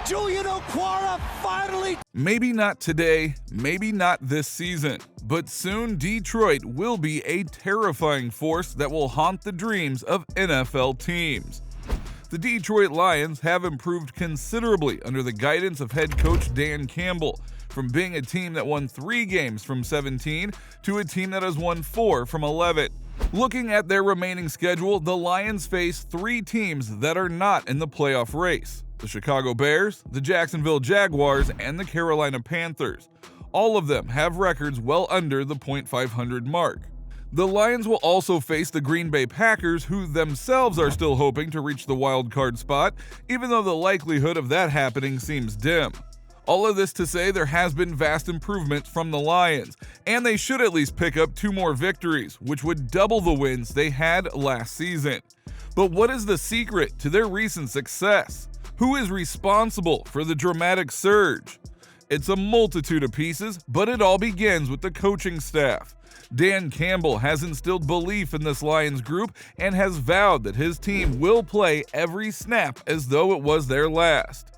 Julian Okwara finally. Maybe not today, maybe not this season, but soon Detroit will be a terrifying force that will haunt the dreams of NFL teams. The Detroit Lions have improved considerably under the guidance of head coach Dan Campbell, from being a team that won 3 games from 17 to a team that has won 4 from 11. Looking at their remaining schedule, the Lions face 3 teams that are not in the playoff race: the Chicago Bears, the Jacksonville Jaguars, and the Carolina Panthers. All of them have records well under the .500 mark. The Lions will also face the Green Bay Packers, who themselves are still hoping to reach the wild card spot, even though the likelihood of that happening seems dim. All of this to say there has been vast improvement from the Lions, and they should at least pick up 2 more victories, which would double the wins they had last season. But what is the secret to their recent success? Who is responsible for the dramatic surge? It's a multitude of pieces, but it all begins with the coaching staff. Dan Campbell has instilled belief in this Lions group and has vowed that his team will play every snap as though it was their last.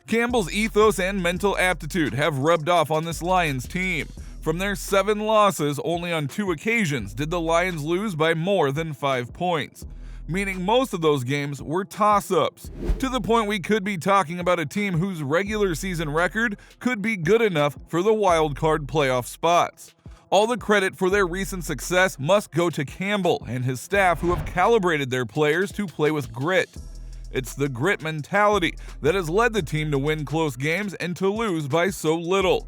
Campbell's ethos and mental aptitude have rubbed off on this Lions team. From their 7 losses, only on 2 occasions did the Lions lose by more than 5 points, meaning most of those games were toss-ups, to the point we could be talking about a team whose regular season record could be good enough for the wild card playoff spots. All the credit for their recent success must go to Campbell and his staff, who have calibrated their players to play with grit. It's the grit mentality that has led the team to win close games and to lose by so little.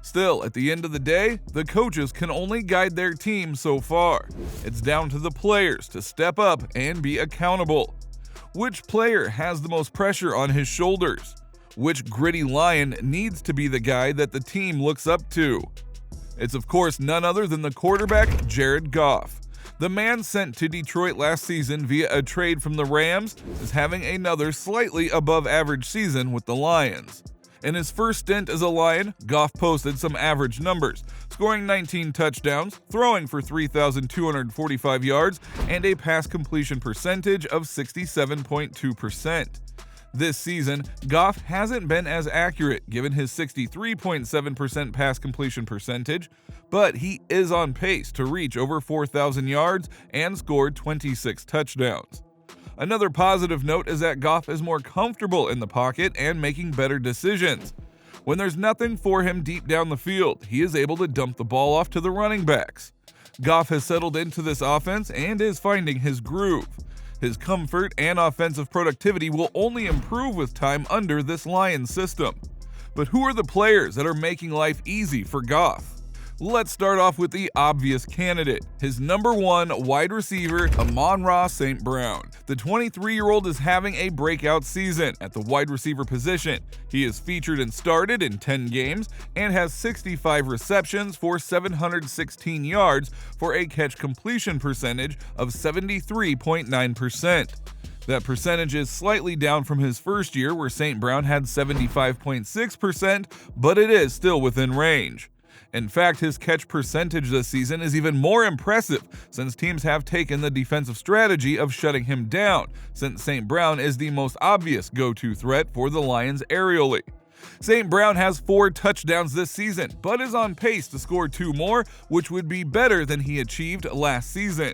Still, at the end of the day, the coaches can only guide their team so far. It's down to the players to step up and be accountable. Which player has the most pressure on his shoulders? Which gritty Lion needs to be the guy that the team looks up to? It's of course none other than the quarterback, Jared Goff. The man sent to Detroit last season via a trade from the Rams is having another slightly above average season with the Lions. In his first stint as a Lion, Goff posted some average numbers, scoring 19 touchdowns, throwing for 3,245 yards, and a pass completion percentage of 67.2%. This season, Goff hasn't been as accurate given his 63.7% pass completion percentage, but he is on pace to reach over 4,000 yards and scored 26 touchdowns. Another positive note is that Goff is more comfortable in the pocket and making better decisions. When there's nothing for him deep down the field, he is able to dump the ball off to the running backs. Goff has settled into this offense and is finding his groove. His comfort and offensive productivity will only improve with time under this Lions system. But who are the players that are making life easy for Goff? Let's start off with the obvious candidate, his number 1 wide receiver, Amon-Ra St. Brown. The 23-year-old is having a breakout season at the wide receiver position. He is featured and started in 10 games and has 65 receptions for 716 yards for a catch completion percentage of 73.9%. That percentage is slightly down from his first year, where St. Brown had 75.6%, but it is still within range. In fact, his catch percentage this season is even more impressive, since teams have taken the defensive strategy of shutting him down, since St. Brown is the most obvious go-to threat for the Lions aerially. St. Brown has 4 touchdowns this season, but is on pace to score 2 more, which would be better than he achieved last season.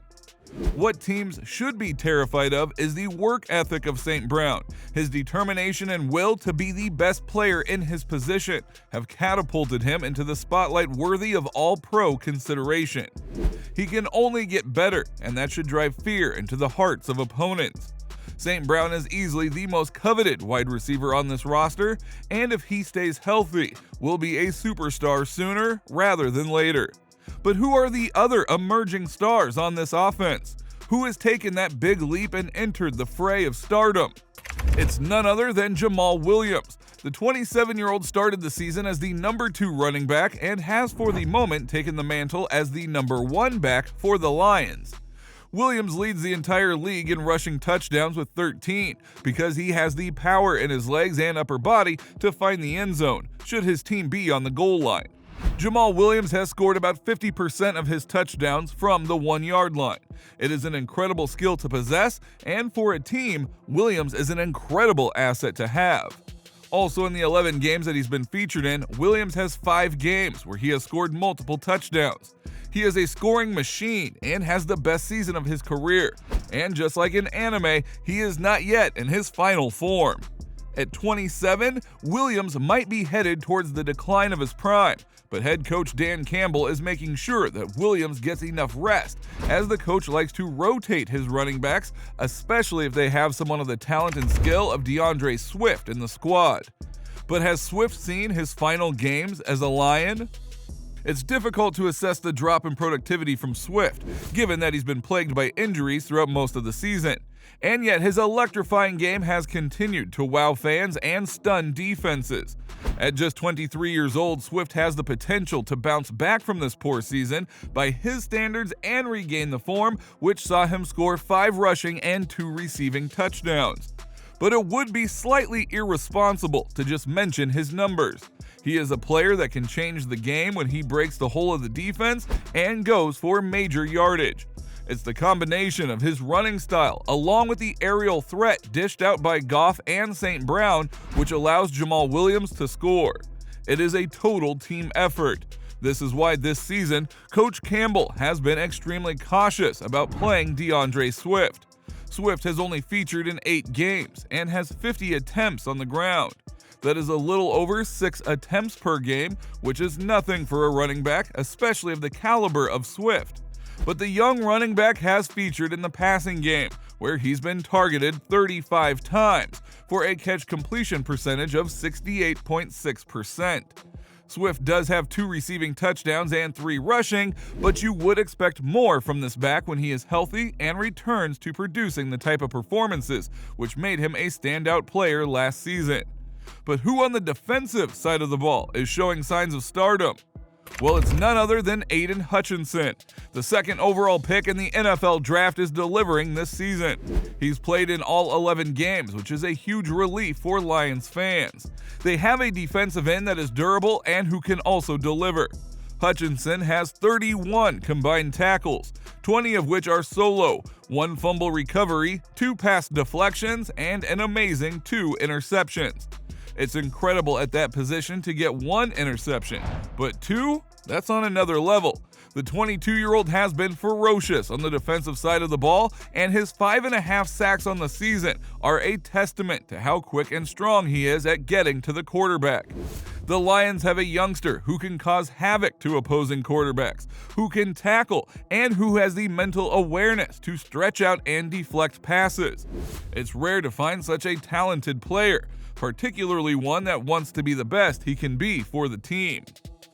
What teams should be terrified of is the work ethic of St. Brown. His determination and will to be the best player in his position have catapulted him into the spotlight worthy of all-pro consideration. He can only get better, and that should drive fear into the hearts of opponents. St. Brown is easily the most coveted wide receiver on this roster, and if he stays healthy, will be a superstar sooner rather than later. But who are the other emerging stars on this offense? Who has taken that big leap and entered the fray of stardom? It's none other than Jamal Williams. The 27-year-old started the season as the number 2 running back and has for the moment taken the mantle as the number 1 back for the Lions. Williams leads the entire league in rushing touchdowns with 13 because he has the power in his legs and upper body to find the end zone, should his team be on the goal line. Jamal Williams has scored about 50% of his touchdowns from the 1-yard line. It is an incredible skill to possess, and for a team, Williams is an incredible asset to have. Also, in the 11 games that he's been featured in, Williams has 5 games where he has scored multiple touchdowns. He is a scoring machine and has the best season of his career. And just like in anime, he is not yet in his final form. At 27, Williams might be headed towards the decline of his prime, but head coach Dan Campbell is making sure that Williams gets enough rest, as the coach likes to rotate his running backs, especially if they have someone of the talent and skill of DeAndre Swift in the squad. But has Swift seen his final games as a Lion? It's difficult to assess the drop in productivity from Swift, given that he's been plagued by injuries throughout most of the season. And yet his electrifying game has continued to wow fans and stun defenses. At just 23 years old, Swift has the potential to bounce back from this poor season by his standards and regain the form which saw him score 5 rushing and 2 receiving touchdowns. But it would be slightly irresponsible to just mention his numbers. He is a player that can change the game when he breaks the whole of the defense and goes for major yardage. It's the combination of his running style along with the aerial threat dished out by Goff and St. Brown which allows Jamal Williams to score. It is a total team effort. This is why this season, Coach Campbell has been extremely cautious about playing DeAndre Swift. Swift has only featured in 8 games and has 50 attempts on the ground. That is a little over 6 attempts per game, which is nothing for a running back, especially of the caliber of Swift. But the young running back has featured in the passing game, where he's been targeted 35 times for a catch completion percentage of 68.6%. Swift does have 2 receiving touchdowns and 3 rushing, but you would expect more from this back when he is healthy and returns to producing the type of performances which made him a standout player last season. But who on the defensive side of the ball is showing signs of stardom? Well, it's none other than Aiden Hutchinson. The 2nd overall pick in the NFL draft is delivering this season. He's played in all 11 games, which is a huge relief for Lions fans. They have a defensive end that is durable and who can also deliver. Hutchinson has 31 combined tackles, 20 of which are solo, 1 fumble recovery, 2 pass deflections, and an amazing 2 interceptions. It's incredible at that position to get 1 interception, but 2? That's on another level. The 22-year-old has been ferocious on the defensive side of the ball, and his 5.5 sacks on the season are a testament to how quick and strong he is at getting to the quarterback. The Lions have a youngster who can cause havoc to opposing quarterbacks, who can tackle, and who has the mental awareness to stretch out and deflect passes. It's rare to find such a talented player, particularly one that wants to be the best he can be for the team.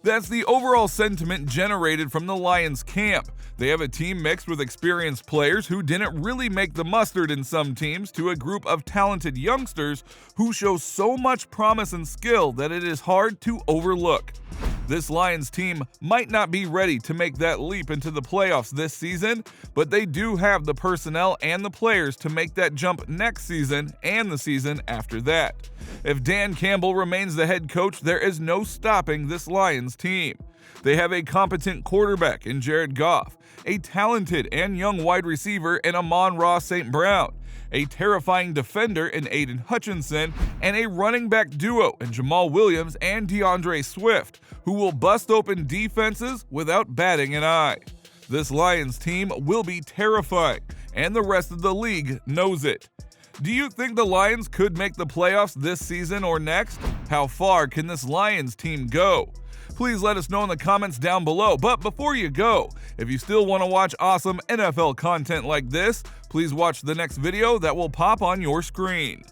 That's the overall sentiment generated from the Lions camp. They have a team mixed with experienced players who didn't really make the mustard in some teams to a group of talented youngsters who show so much promise and skill that it is hard to overlook. This Lions team might not be ready to make that leap into the playoffs this season, but they do have the personnel and the players to make that jump next season and the season after that. If Dan Campbell remains the head coach, there is no stopping this Lions team. They have a competent quarterback in Jared Goff, a talented and young wide receiver in Amon-Ra St. Brown, a terrifying defender in Aiden Hutchinson, and a running back duo in Jamal Williams and DeAndre Swift, who will bust open defenses without batting an eye. This Lions team will be terrifying, and the rest of the league knows it. Do you think the Lions could make the playoffs this season or next? How far can this Lions team go? Please let us know in the comments down below. But before you go, if you still want to watch awesome NFL content like this, please watch the next video that will pop on your screen.